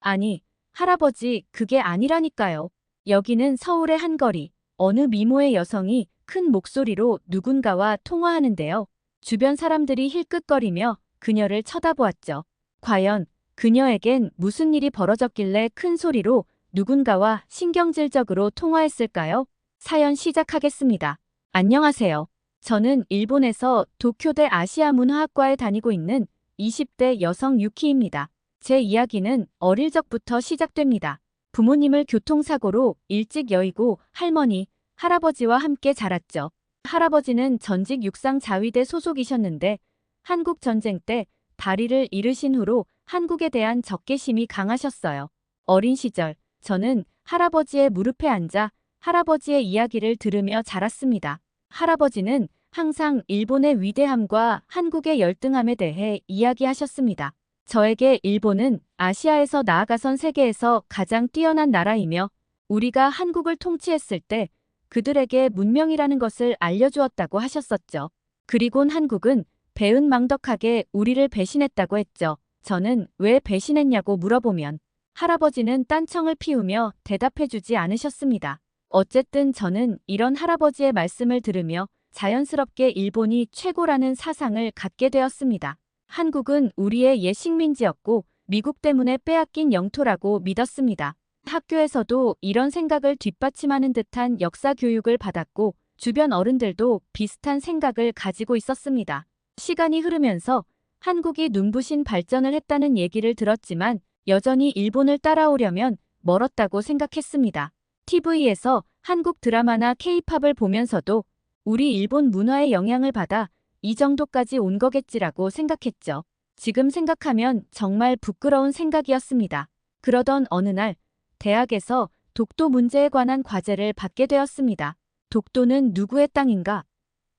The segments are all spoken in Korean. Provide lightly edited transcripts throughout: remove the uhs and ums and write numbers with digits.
아니, 할아버지, 그게 아니라니까요. 여기는 서울의 한 거리. 어느 미모의 여성이 큰 목소리로 누군가와 통화하는데요. 주변 사람들이 힐끗거리며 그녀를 쳐다보았죠. 과연 그녀에겐 무슨 일이 벌어졌길래 큰 소리로 누군가와 신경질적으로 통화했을까요? 사연 시작하겠습니다. 안녕하세요. 저는 일본에서 도쿄대 아시아문화학과에 다니고 있는 20대 여성 유키입니다. 제 이야기는 어릴 적부터 시작됩니다. 부모님을 교통사고로 일찍 여의고 할머니, 할아버지와 함께 자랐죠. 할아버지는 전직 육상자위대 소속이셨는데 한국전쟁 때 다리를 잃으신 후로 한국에 대한 적개심이 강하셨어요. 어린 시절, 저는 할아버지의 무릎에 앉아 할아버지의 이야기를 들으며 자랐습니다. 할아버지는 항상 일본의 위대함과 한국의 열등함에 대해 이야기하셨습니다. 저에게 일본은 아시아에서 나아가선 세계에서 가장 뛰어난 나라이며 우리가 한국을 통치했을 때 그들에게 문명이라는 것을 알려주었다고 하셨었죠. 그리곤 한국은 배은망덕하게 우리를 배신했다고 했죠. 저는 왜 배신했냐고 물어보면 할아버지는 딴청을 피우며 대답해주지 않으셨습니다. 어쨌든 저는 이런 할아버지의 말씀을 들으며 자연스럽게 일본이 최고라는 사상을 갖게 되었습니다. 한국은 우리의 옛 식민지였고 미국 때문에 빼앗긴 영토라고 믿었습니다. 학교에서도 이런 생각을 뒷받침하는 듯한 역사 교육을 받았고 주변 어른들도 비슷한 생각을 가지고 있었습니다. 시간이 흐르면서 한국이 눈부신 발전을 했다는 얘기를 들었지만 여전히 일본을 따라오려면 멀었다고 생각했습니다. TV에서 한국 드라마나 K-팝을 보면서도 우리 일본 문화의 영향을 받아 이 정도까지 온 거겠지라고 생각했죠. 지금 생각하면 정말 부끄러운 생각이었습니다. 그러던 어느 날 대학에서 독도 문제에 관한 과제를 받게 되었습니다. 독도는 누구의 땅인가?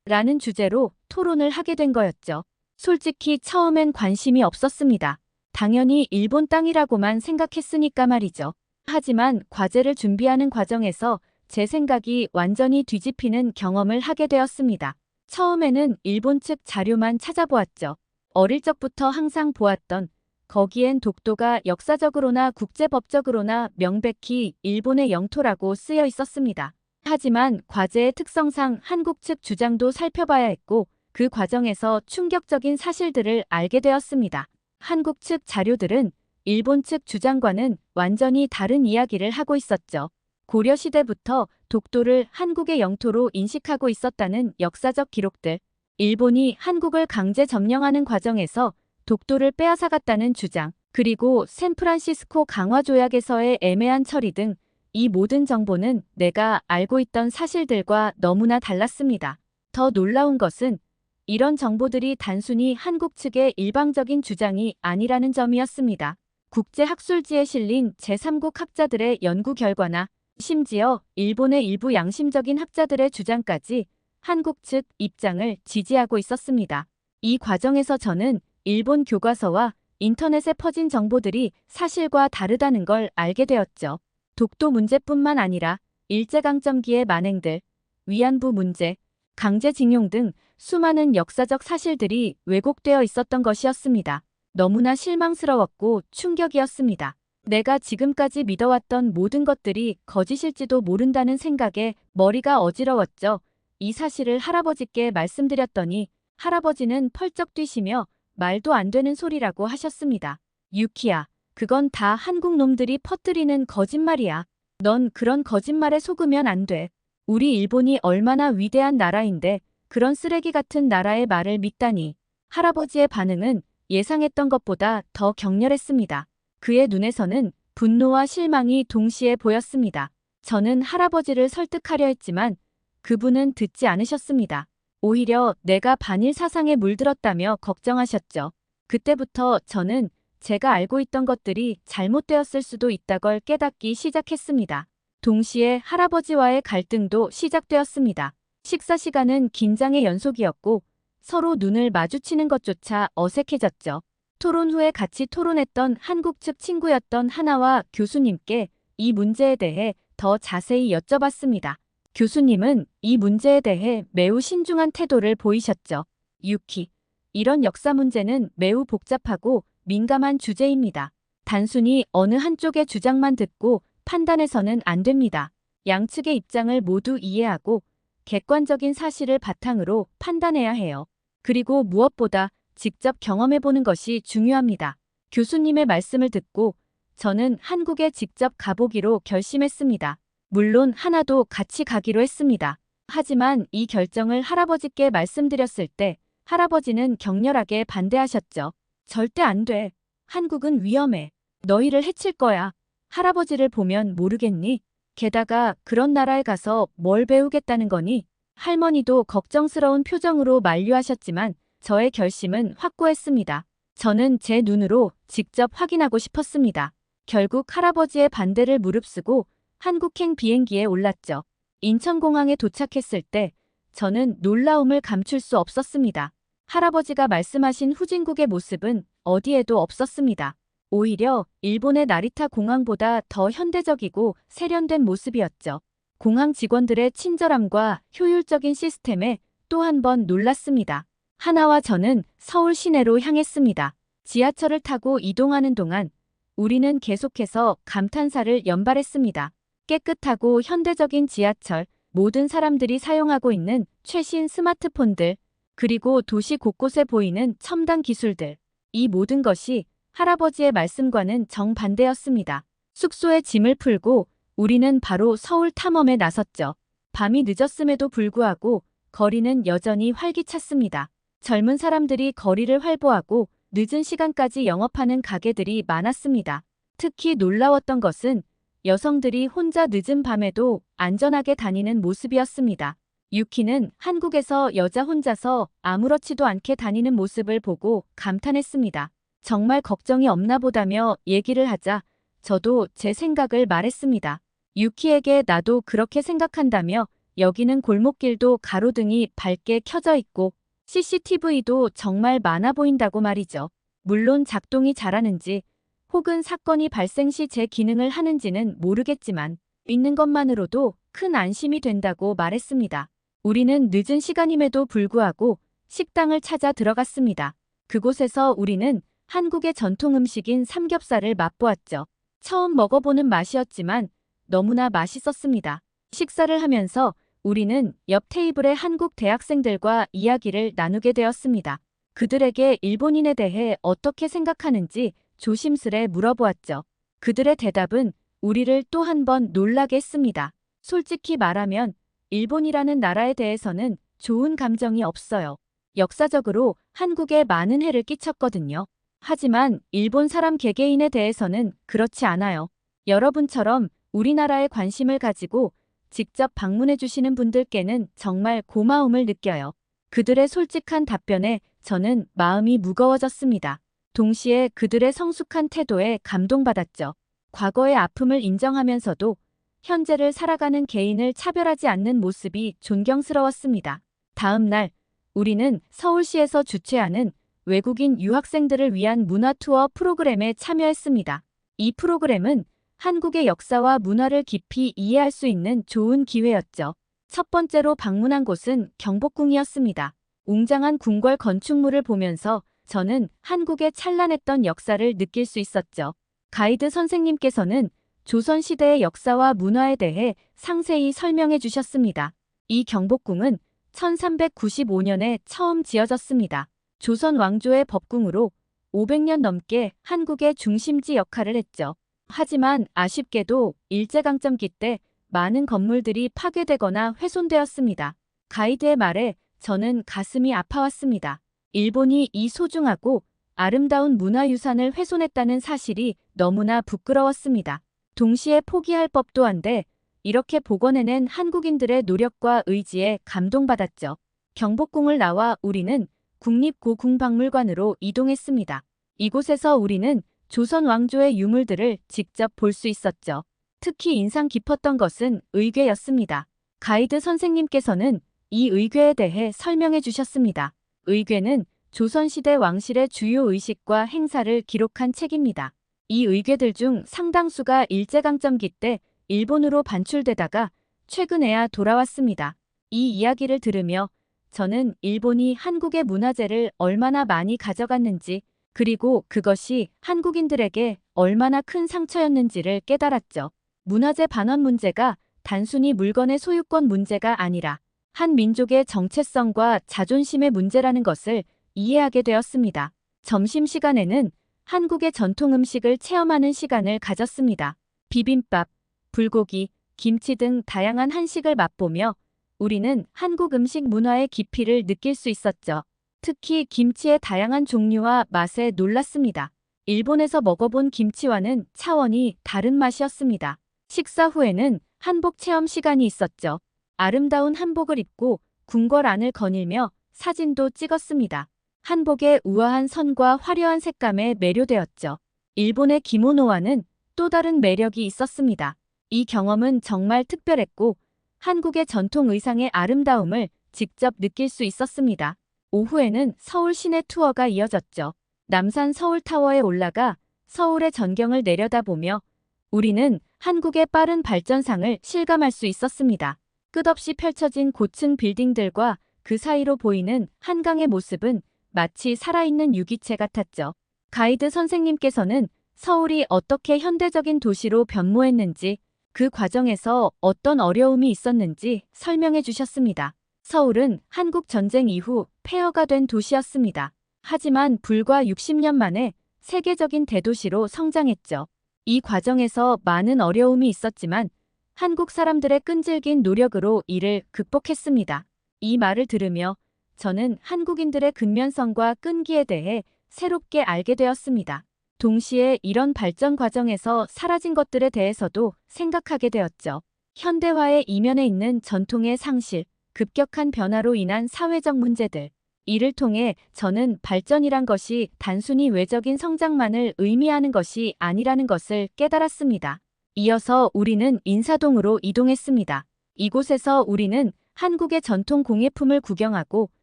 라는 주제로 토론을 하게 된 거였죠. 솔직히 처음엔 관심이 없었습니다. 당연히 일본 땅이라고만 생각했으니까 말이죠. 하지만 과제를 준비하는 과정에서 제 생각이 완전히 뒤집히는 경험을 하게 되었습니다. 처음에는 일본 측 자료만 찾아보았죠. 어릴 적부터 항상 보았던 거기엔 독도가 역사적으로나 국제법적으로나 명백히 일본의 영토라고 쓰여 있었습니다. 하지만 과제의 특성상 한국 측 주장도 살펴봐야 했고 그 과정에서 충격적인 사실들을 알게 되었습니다. 한국 측 자료들은 일본 측 주장과는 완전히 다른 이야기를 하고 있었죠. 고려시대부터 독도를 한국의 영토로 인식하고 있었다는 역사적 기록들, 일본이 한국을 강제 점령하는 과정에서 독도를 빼앗아갔다는 주장, 그리고 샌프란시스코 강화조약에서의 애매한 처리 등 이 모든 정보는 내가 알고 있던 사실들과 너무나 달랐습니다. 더 놀라운 것은 이런 정보들이 단순히 한국 측의 일방적인 주장이 아니라는 점이었습니다. 국제학술지에 실린 제3국 학자들의 연구 결과나 심지어 일본의 일부 양심적인 학자들의 주장까지 한국 측 입장을 지지하고 있었습니다. 이 과정에서 저는 일본 교과서와 인터넷에 퍼진 정보들이 사실과 다르다는 걸 알게 되었죠. 독도 문제뿐만 아니라 일제강점기의 만행들, 위안부 문제, 강제징용 등 수많은 역사적 사실들이 왜곡되어 있었던 것이었습니다. 너무나 실망스러웠고 충격이었습니다. 내가 지금까지 믿어왔던 모든 것들이 거짓일지도 모른다는 생각에 머리가 어지러웠죠. 이 사실을 할아버지께 말씀드렸더니 할아버지는 펄쩍 뛰시며 말도 안 되는 소리라고 하셨습니다. 유키야, 그건 다 한국 놈들이 퍼뜨리는 거짓말이야. 넌 그런 거짓말에 속으면 안 돼. 우리 일본이 얼마나 위대한 나라인데 그런 쓰레기 같은 나라의 말을 믿다니. 할아버지의 반응은 예상했던 것보다 더 격렬했습니다. 그의 눈에서는 분노와 실망이 동시에 보였습니다. 저는 할아버지를 설득하려 했지만 그분은 듣지 않으셨습니다. 오히려 내가 반일 사상에 물들었다며 걱정하셨죠. 그때부터 저는 제가 알고 있던 것들이 잘못되었을 수도 있다걸 깨닫기 시작했습니다. 동시에 할아버지와의 갈등도 시작되었습니다. 식사 시간은 긴장의 연속이었고 서로 눈을 마주치는 것조차 어색해졌죠. 토론 후에 같이 토론했던 한국 측 친구였던 하나와 교수님께 이 문제에 대해 더 자세히 여쭤봤습니다. 교수님은 이 문제에 대해 매우 신중한 태도를 보이셨죠. 유키, 이런 역사 문제는 매우 복잡하고 민감한 주제입니다. 단순히 어느 한쪽의 주장만 듣고 판단해서는 안 됩니다. 양측의 입장을 모두 이해하고 객관적인 사실을 바탕으로 판단해야 해요. 그리고 무엇보다 직접 경험해보는 것이 중요합니다. 교수님의 말씀을 듣고 저는 한국에 직접 가보기로 결심했습니다. 물론 하나도 같이 가기로 했습니다. 하지만 이 결정을 할아버지께 말씀드렸을 때 할아버지는 격렬하게 반대하셨죠. 절대 안 돼. 한국은 위험해. 너희를 해칠 거야. 할아버지를 보면 모르겠니? 게다가 그런 나라에 가서 뭘 배우겠다는 거니? 할머니도 걱정스러운 표정으로 만류하셨지만 저의 결심은 확고했습니다. 저는 제 눈으로 직접 확인하고 싶었습니다. 결국 할아버지의 반대를 무릅쓰고 한국행 비행기에 올랐죠. 인천공항에 도착했을 때 저는 놀라움을 감출 수 없었습니다. 할아버지가 말씀하신 후진국의 모습은 어디에도 없었습니다. 오히려 일본의 나리타 공항보다 더 현대적이고 세련된 모습이었죠. 공항 직원들의 친절함과 효율적인 시스템에 또 한 번 놀랐습니다. 하나와 저는 서울 시내로 향했습니다. 지하철을 타고 이동하는 동안 우리는 계속해서 감탄사를 연발했습니다. 깨끗하고 현대적인 지하철, 모든 사람들이 사용하고 있는 최신 스마트폰들, 그리고 도시 곳곳에 보이는 첨단 기술들. 이 모든 것이 할아버지의 말씀과는 정반대였습니다. 숙소에 짐을 풀고 우리는 바로 서울 탐험에 나섰죠. 밤이 늦었음에도 불구하고 거리는 여전히 활기찼습니다. 젊은 사람들이 거리를 활보하고 늦은 시간까지 영업하는 가게들이 많았습니다. 특히 놀라웠던 것은 여성들이 혼자 늦은 밤에도 안전하게 다니는 모습이었습니다. 유키는 한국에서 여자 혼자서 아무렇지도 않게 다니는 모습을 보고 감탄했습니다. 정말 걱정이 없나 보다며 얘기를 하자 저도 제 생각을 말했습니다. 유키에게 나도 그렇게 생각한다며 여기는 골목길도 가로등이 밝게 켜져 있고 CCTV도 정말 많아 보인다고 말이죠. 물론 작동이 잘하는지 혹은 사건이 발생 시 제 기능을 하는지는 모르겠지만 믿는 것만으로도 큰 안심이 된다고 말했습니다. 우리는 늦은 시간임에도 불구하고 식당을 찾아 들어갔습니다. 그곳에서 우리는 한국의 전통 음식인 삼겹살을 맛보았죠. 처음 먹어보는 맛이었지만 너무나 맛있었습니다. 식사를 하면서 우리는 옆 테이블의 한국 대학생들과 이야기를 나누게 되었습니다. 그들에게 일본인에 대해 어떻게 생각하는지 조심스레 물어보았죠. 그들의 대답은 우리를 또 한 번 놀라게 했습니다. 솔직히 말하면 일본이라는 나라에 대해서는 좋은 감정이 없어요. 역사적으로 한국에 많은 해를 끼쳤거든요. 하지만 일본 사람 개개인에 대해서는 그렇지 않아요. 여러분처럼 우리나라에 관심을 가지고 직접 방문해 주시는 분들께는 정말 고마움을 느껴요. 그들의 솔직한 답변에 저는 마음이 무거워졌습니다. 동시에 그들의 성숙한 태도에 감동받았죠. 과거의 아픔을 인정하면서도 현재를 살아가는 개인을 차별하지 않는 모습이 존경스러웠습니다. 다음 날 우리는 서울시에서 주최하는 외국인 유학생들을 위한 문화 투어 프로그램에 참여했습니다. 이 프로그램은 한국의 역사와 문화를 깊이 이해할 수 있는 좋은 기회였죠. 첫 번째로 방문한 곳은 경복궁이었습니다. 웅장한 궁궐 건축물을 보면서 저는 한국의 찬란했던 역사를 느낄 수 있었죠. 가이드 선생님께서는 조선시대의 역사와 문화에 대해 상세히 설명해 주셨습니다. 이 경복궁은 1395년에 처음 지어졌습니다. 조선 왕조의 법궁으로 500년 넘게 한국의 중심지 역할을 했죠. 하지만 아쉽게도 일제강점기 때 많은 건물들이 파괴되거나 훼손되었습니다. 가이드의 말에 저는 가슴이 아파왔습니다. 일본이 이 소중하고 아름다운 문화유산을 훼손했다는 사실이 너무나 부끄러웠습니다. 동시에 포기할 법도 한데 이렇게 복원해낸 한국인들의 노력과 의지에 감동받았죠. 경복궁을 나와 우리는 국립고궁박물관으로 이동했습니다. 이곳에서 우리는 조선 왕조의 유물들을 직접 볼 수 있었죠. 특히 인상 깊었던 것은 의궤였습니다. 가이드 선생님께서는 이 의궤에 대해 설명해 주셨습니다. 의궤는 조선시대 왕실의 주요 의식과 행사를 기록한 책입니다. 이 의궤들 중 상당수가 일제강점기 때 일본으로 반출되다가 최근에야 돌아왔습니다. 이 이야기를 들으며 저는 일본이 한국의 문화재를 얼마나 많이 가져갔는지 그리고 그것이 한국인들에게 얼마나 큰 상처였는지를 깨달았죠. 문화재 반환 문제가 단순히 물건의 소유권 문제가 아니라 한 민족의 정체성과 자존심의 문제라는 것을 이해하게 되었습니다. 점심시간에는 한국의 전통 음식을 체험하는 시간을 가졌습니다. 비빔밥, 불고기, 김치 등 다양한 한식을 맛보며 우리는 한국 음식 문화의 깊이를 느낄 수 있었죠. 특히 김치의 다양한 종류와 맛에 놀랐습니다. 일본에서 먹어본 김치와는 차원이 다른 맛이었습니다. 식사 후에는 한복 체험 시간이 있었죠. 아름다운 한복을 입고 궁궐 안을 거닐며 사진도 찍었습니다. 한복의 우아한 선과 화려한 색감에 매료되었죠. 일본의 기모노와는 또 다른 매력이 있었습니다. 이 경험은 정말 특별했고 한국의 전통 의상의 아름다움을 직접 느낄 수 있었습니다. 오후에는 서울 시내 투어가 이어졌죠. 남산 서울타워에 올라가 서울의 전경을 내려다보며 우리는 한국의 빠른 발전상을 실감할 수 있었습니다. 끝없이 펼쳐진 고층 빌딩들과 그 사이로 보이는 한강의 모습은 마치 살아있는 유기체 같았죠. 가이드 선생님께서는 서울이 어떻게 현대적인 도시로 변모했는지, 그 과정에서 어떤 어려움이 있었는지 설명해 주셨습니다. 서울은 한국 전쟁 이후 폐허가 된 도시였습니다. 하지만 불과 60년 만에 세계적인 대도시로 성장했죠. 이 과정에서 많은 어려움이 있었지만 한국 사람들의 끈질긴 노력으로 이를 극복했습니다. 이 말을 들으며 저는 한국인들의 근면성과 끈기에 대해 새롭게 알게 되었습니다. 동시에 이런 발전 과정에서 사라진 것들에 대해서도 생각하게 되었죠. 현대화의 이면에 있는 전통의 상실, 급격한 변화로 인한 사회적 문제들. 이를 통해 저는 발전이란 것이 단순히 외적인 성장만을 의미하는 것이 아니라는 것을 깨달았습니다. 이어서 우리는 인사동으로 이동했습니다. 이곳에서 우리는 한국의 전통 공예품을 구경하고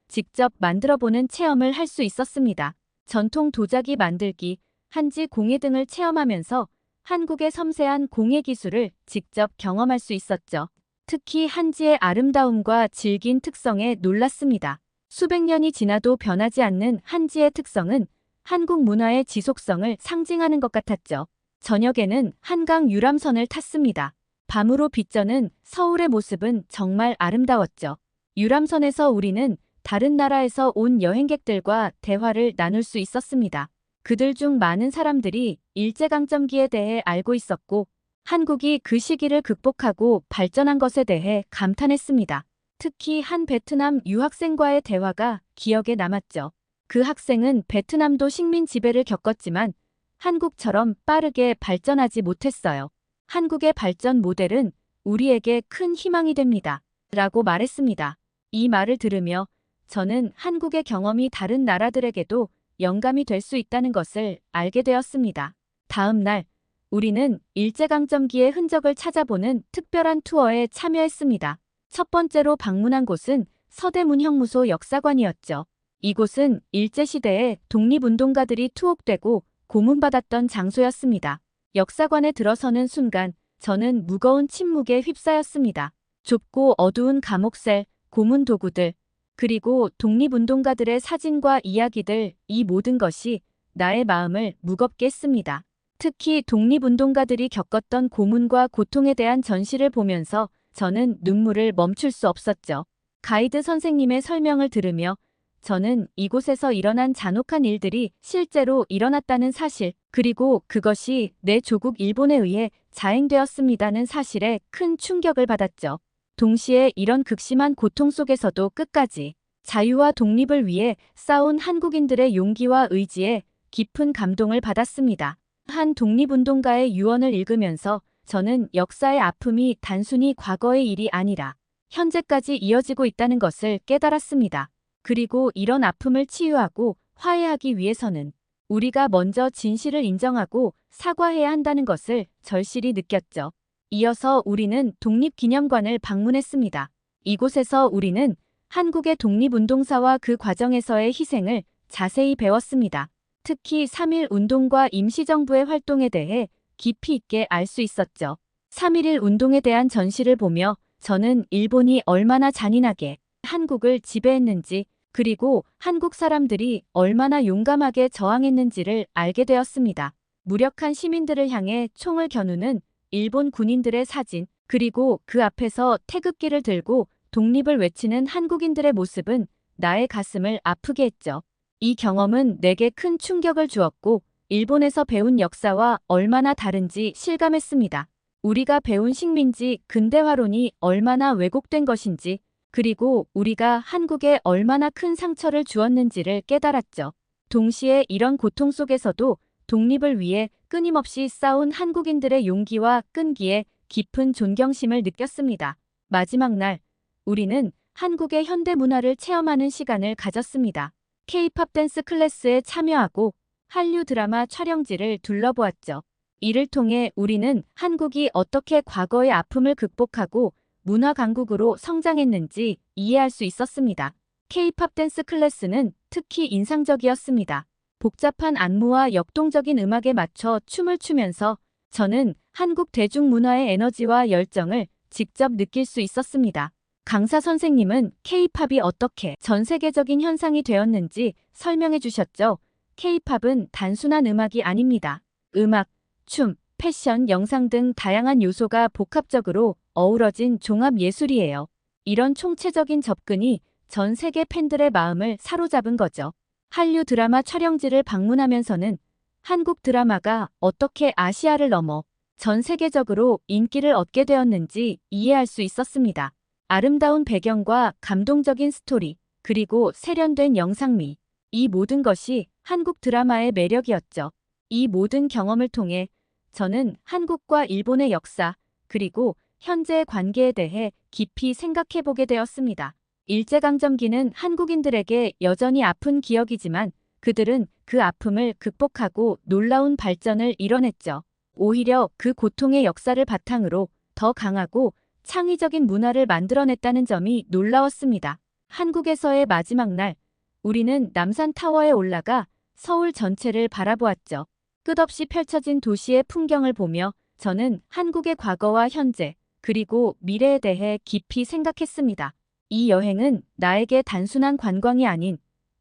직접 만들어보는 체험을 할 수 있었습니다. 전통 도자기 만들기, 한지 공예 등을 체험하면서 한국의 섬세한 공예 기술을 직접 경험할 수 있었죠. 특히 한지의 아름다움과 질긴 특성에 놀랐습니다. 수백 년이 지나도 변하지 않는 한지의 특성은 한국 문화의 지속성을 상징하는 것 같았죠. 저녁에는 한강 유람선을 탔습니다. 밤으로 비춰는 서울의 모습은 정말 아름다웠죠. 유람선에서 우리는 다른 나라에서 온 여행객들과 대화를 나눌 수 있었습니다. 그들 중 많은 사람들이 일제강점기에 대해 알고 있었고 한국이 그 시기를 극복하고 발전한 것에 대해 감탄했습니다. 특히 한 베트남 유학생과의 대화가 기억에 남았죠. 그 학생은 베트남도 식민 지배를 겪었지만 한국처럼 빠르게 발전하지 못했어요. 한국의 발전 모델은 우리에게 큰 희망이 됩니다. 라고 말했습니다. 이 말을 들으며 저는 한국의 경험이 다른 나라들에게도 영감이 될 수 있다는 것을 알게 되었습니다. 다음 날, 우리는 일제강점기의 흔적을 찾아보는 특별한 투어에 참여했습니다. 첫 번째로 방문한 곳은 서대문형무소 역사관이었죠. 이곳은 일제시대에 독립운동가들이 투옥되고 고문받았던 장소였습니다. 역사관에 들어서는 순간 저는 무거운 침묵에 휩싸였습니다. 좁고 어두운 감옥셀, 고문 도구들, 그리고 독립운동가들의 사진과 이야기들, 이 모든 것이 나의 마음을 무겁게 했습니다. 특히 독립운동가들이 겪었던 고문과 고통에 대한 전시를 보면서 저는 눈물을 멈출 수 없었죠. 가이드 선생님의 설명을 들으며 저는 이곳에서 일어난 잔혹한 일들이 실제로 일어났다는 사실, 그리고 그것이 내 조국 일본에 의해 자행되었습니다는 사실에 큰 충격을 받았죠. 동시에 이런 극심한 고통 속에서도 끝까지 자유와 독립을 위해 싸운 한국인들의 용기와 의지에 깊은 감동을 받았습니다. 한 독립운동가의 유언을 읽으면서 저는 역사의 아픔이 단순히 과거의 일이 아니라 현재까지 이어지고 있다는 것을 깨달았습니다. 그리고 이런 아픔을 치유하고 화해하기 위해서는 우리가 먼저 진실을 인정하고 사과해야 한다는 것을 절실히 느꼈죠. 이어서 우리는 독립기념관을 방문했습니다. 이곳에서 우리는 한국의 독립운동사와 그 과정에서의 희생을 자세히 배웠습니다. 특히 3.1 운동과 임시정부의 활동에 대해 깊이 있게 알 수 있었죠. 3.1 운동에 대한 전시를 보며 저는 일본이 얼마나 잔인하게 한국을 지배했는지, 그리고 한국 사람들이 얼마나 용감하게 저항했는지를 알게 되었습니다. 무력한 시민들을 향해 총을 겨누는 일본 군인들의 사진, 그리고 그 앞에서 태극기를 들고 독립을 외치는 한국인들의 모습은 나의 가슴을 아프게 했죠. 이 경험은 내게 큰 충격을 주었고, 일본에서 배운 역사와 얼마나 다른지 실감했습니다. 우리가 배운 식민지 근대화론이 얼마나 왜곡된 것인지, 그리고 우리가 한국에 얼마나 큰 상처를 주었는지를 깨달았죠. 동시에 이런 고통 속에서도 독립을 위해 끊임없이 싸운 한국인들의 용기와 끈기에 깊은 존경심을 느꼈습니다. 마지막 날, 우리는 한국의 현대 문화를 체험하는 시간을 가졌습니다. K-팝 댄스 클래스에 참여하고 한류 드라마 촬영지를 둘러보았죠. 이를 통해 우리는 한국이 어떻게 과거의 아픔을 극복하고 문화 강국으로 성장했는지 이해할 수 있었습니다. K-팝 댄스 클래스는 특히 인상적이었습니다. 복잡한 안무와 역동적인 음악에 맞춰 춤을 추면서 저는 한국 대중문화의 에너지와 열정을 직접 느낄 수 있었습니다. 강사 선생님은 K-팝이 어떻게 전 세계적인 현상이 되었는지 설명해 주셨죠. K-팝은 단순한 음악이 아닙니다. 음악, 춤, 패션, 영상 등 다양한 요소가 복합적으로 어우러진 종합 예술이에요. 이런 총체적인 접근이 전 세계 팬들의 마음을 사로잡은 거죠. 한류 드라마 촬영지를 방문하면서는 한국 드라마가 어떻게 아시아를 넘어 전 세계적으로 인기를 얻게 되었는지 이해할 수 있었습니다. 아름다운 배경과 감동적인 스토리, 그리고 세련된 영상미, 이 모든 것이 한국 드라마의 매력이었죠. 이 모든 경험을 통해 저는 한국과 일본의 역사, 그리고 현재의 관계에 대해 깊이 생각해보게 되었습니다. 일제강점기는 한국인들에게 여전히 아픈 기억이지만 그들은 그 아픔을 극복하고 놀라운 발전을 이뤄냈죠. 오히려 그 고통의 역사를 바탕으로 더 강하고 창의적인 문화를 만들어냈다는 점이 놀라웠습니다. 한국에서의 마지막 날, 우리는 남산타워에 올라가 서울 전체를 바라보았죠. 끝없이 펼쳐진 도시의 풍경을 보며 저는 한국의 과거와 현재, 그리고 미래에 대해 깊이 생각했습니다. 이 여행은 나에게 단순한 관광이 아닌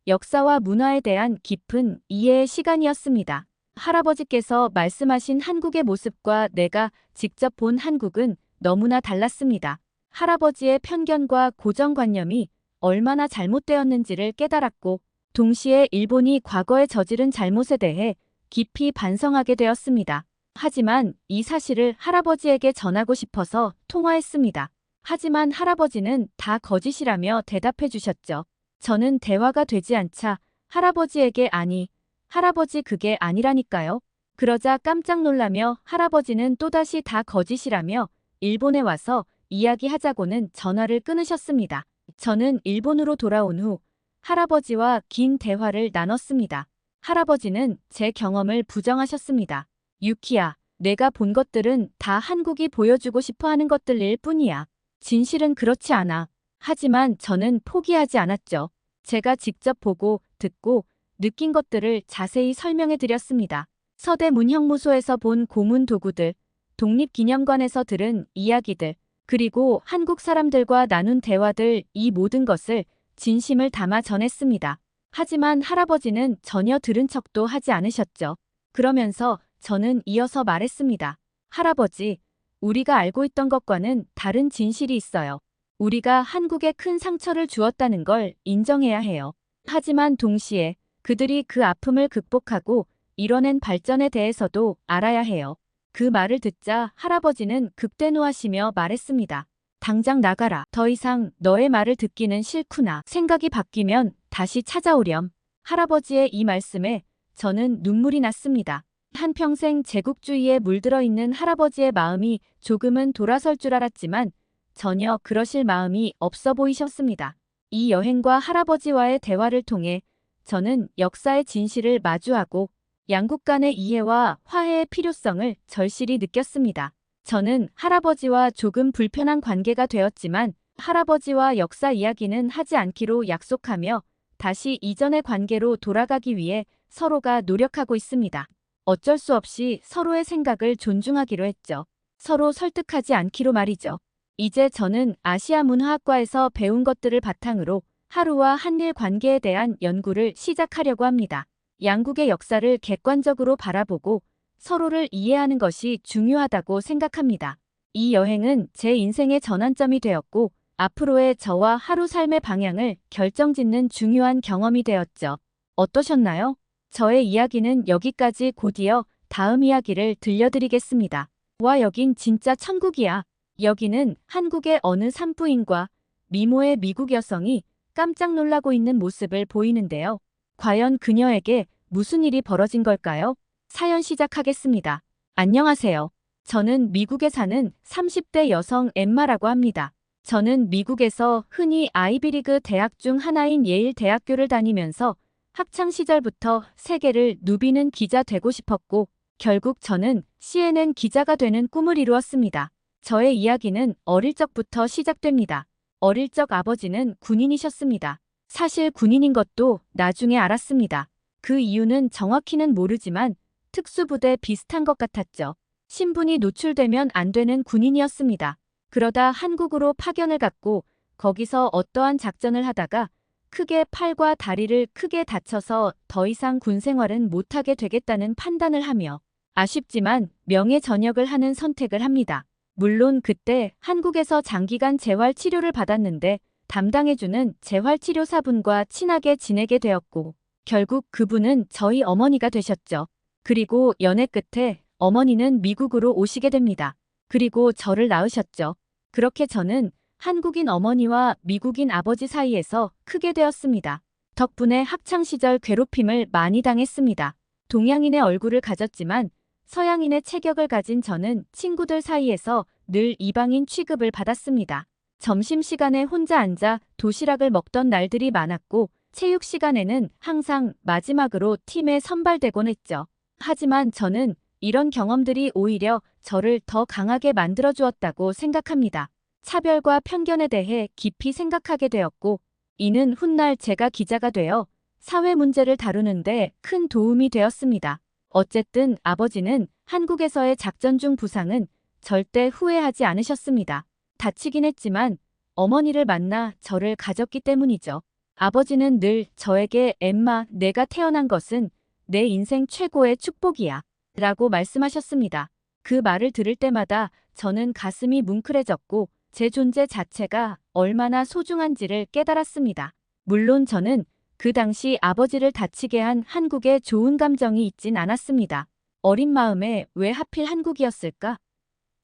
역사와 문화에 대한 깊은 이해의 시간이었습니다. 할아버지께서 말씀하신 한국의 모습과 내가 직접 본 한국은 너무나 달랐습니다. 할아버지의 편견과 고정관념이 얼마나 잘못되었는지를 깨달았고, 동시에 일본이 과거에 저지른 잘못에 대해 깊이 반성하게 되었습니다. 하지만 이 사실을 할아버지에게 전하고 싶어서 통화했습니다. 하지만 할아버지는 다 거짓이라며 대답해 주셨죠. 저는 대화가 되지 않자 할아버지에게 아니, 할아버지 그게 아니라니까요. 그러자 깜짝 놀라며 할아버지는 또다시 다 거짓이라며 일본에 와서 이야기하자고는 전화를 끊으셨습니다. 저는 일본으로 돌아온 후 할아버지와 긴 대화를 나눴습니다. 할아버지는 제 경험을 부정하셨습니다. 유키야, 내가 본 것들은 다 한국이 보여주고 싶어 하는 것들일 뿐이야. 진실은 그렇지 않아. 하지만 저는 포기하지 않았죠. 제가 직접 보고, 듣고, 느낀 것들을 자세히 설명해 드렸습니다. 서대문형무소에서 본 고문 도구들, 독립기념관에서 들은 이야기들, 그리고 한국 사람들과 나눈 대화들, 이 모든 것을 진심을 담아 전했습니다. 하지만 할아버지는 전혀 들은 척도 하지 않으셨죠. 그러면서 저는 이어서 말했습니다. 할아버지, 우리가 알고 있던 것과는 다른 진실이 있어요. 우리가 한국에 큰 상처를 주었다는 걸 인정해야 해요. 하지만 동시에 그들이 그 아픔을 극복하고 이뤄낸 발전에 대해서도 알아야 해요. 그 말을 듣자 할아버지는 극대노하시며 말했습니다. 당장 나가라. 더 이상 너의 말을 듣기는 싫구나. 생각이 바뀌면 다시 찾아오렴. 할아버지의 이 말씀에 저는 눈물이 났습니다. 한평생 제국주의에 물들어 있는 할아버지의 마음이 조금은 돌아설 줄 알았지만 전혀 그러실 마음이 없어 보이셨습니다. 이 여행과 할아버지와의 대화를 통해 저는 역사의 진실을 마주하고 양국 간의 이해와 화해의 필요성을 절실히 느꼈습니다. 저는 할아버지와 조금 불편한 관계가 되었지만 할아버지와 역사 이야기는 하지 않기로 약속하며 다시 이전의 관계로 돌아가기 위해 서로가 노력하고 있습니다. 어쩔 수 없이 서로의 생각을 존중하기로 했죠. 서로 설득하지 않기로 말이죠. 이제 저는 아시아 문화학과에서 배운 것들을 바탕으로 하루와 한일 관계에 대한 연구를 시작하려고 합니다. 양국의 역사를 객관적으로 바라보고 서로를 이해하는 것이 중요하다고 생각합니다. 이 여행은 제 인생의 전환점이 되었고 앞으로의 저와 하루 삶의 방향을 결정짓는 중요한 경험이 되었죠. 어떠셨나요? 저의 이야기는 여기까지. 곧이어 다음 이야기를 들려드리겠습니다. 와, 여긴 진짜 천국이야. 여기는 한국의 어느 산부인과 미모의 미국 여성이 깜짝 놀라고 있는 모습을 보이는데요. 과연 그녀에게 무슨 일이 벌어진 걸까요? 사연 시작하겠습니다. 안녕하세요. 저는 미국에 사는 30대 여성 엠마라고 합니다. 저는 미국에서 흔히 아이비리그 대학 중 하나인 예일 대학교를 다니면서 학창 시절부터 세계를 누비는 기자 되고 싶었고 결국 저는 CNN 기자가 되는 꿈을 이루었습니다. 저의 이야기는 어릴 적부터 시작됩니다. 어릴 적 아버지는 군인이셨습니다. 사실 군인인 것도 나중에 알았습니다. 그 이유는 정확히는 모르지만 특수부대 비슷한 것 같았죠. 신분이 노출되면 안 되는 군인이었습니다. 그러다 한국으로 파견을 갔고 거기서 어떠한 작전을 하다가 크게 팔과 다리를 크게 다쳐서 더 이상 군 생활은 못하게 되겠다는 판단을 하며 아쉽지만 명예 전역을 하는 선택을 합니다. 물론 그때 한국에서 장기간 재활 치료를 받았는데 담당해주는 재활치료사분과 친하게 지내게 되었고 결국 그분은 저희 어머니가 되셨죠. 그리고 연애 끝에 어머니는 미국으로 오시게 됩니다. 그리고 저를 낳으셨죠. 그렇게 저는 한국인 어머니와 미국인 아버지 사이에서 크게 되었습니다. 덕분에 학창시절 괴롭힘을 많이 당했습니다. 동양인의 얼굴을 가졌지만 서양인의 체격을 가진 저는 친구들 사이에서 늘 이방인 취급을 받았습니다. 점심시간에 혼자 앉아 도시락을 먹던 날들이 많았고 체육 시간에는 항상 마지막으로 팀에 선발되곤 했죠. 하지만 저는 이런 경험들이 오히려 저를 더 강하게 만들어주었다고 생각합니다. 차별과 편견에 대해 깊이 생각하게 되었고 이는 훗날 제가 기자가 되어 사회 문제를 다루는데 큰 도움이 되었습니다. 어쨌든 아버지는 한국에서의 작전 중 부상은 절대 후회하지 않으셨습니다. 다치긴 했지만 어머니를 만나 저를 가졌기 때문이죠. 아버지는 늘 저에게 엠마, 내가 태어난 것은 내 인생 최고의 축복이야 라고 말씀하셨습니다. 그 말을 들을 때마다 저는 가슴이 뭉클해졌고 제 존재 자체가 얼마나 소중한지를 깨달았습니다. 물론 저는 그 당시 아버지를 다치게 한 한국에 좋은 감정이 있진 않았습니다. 어린 마음에 왜 하필 한국이었을까?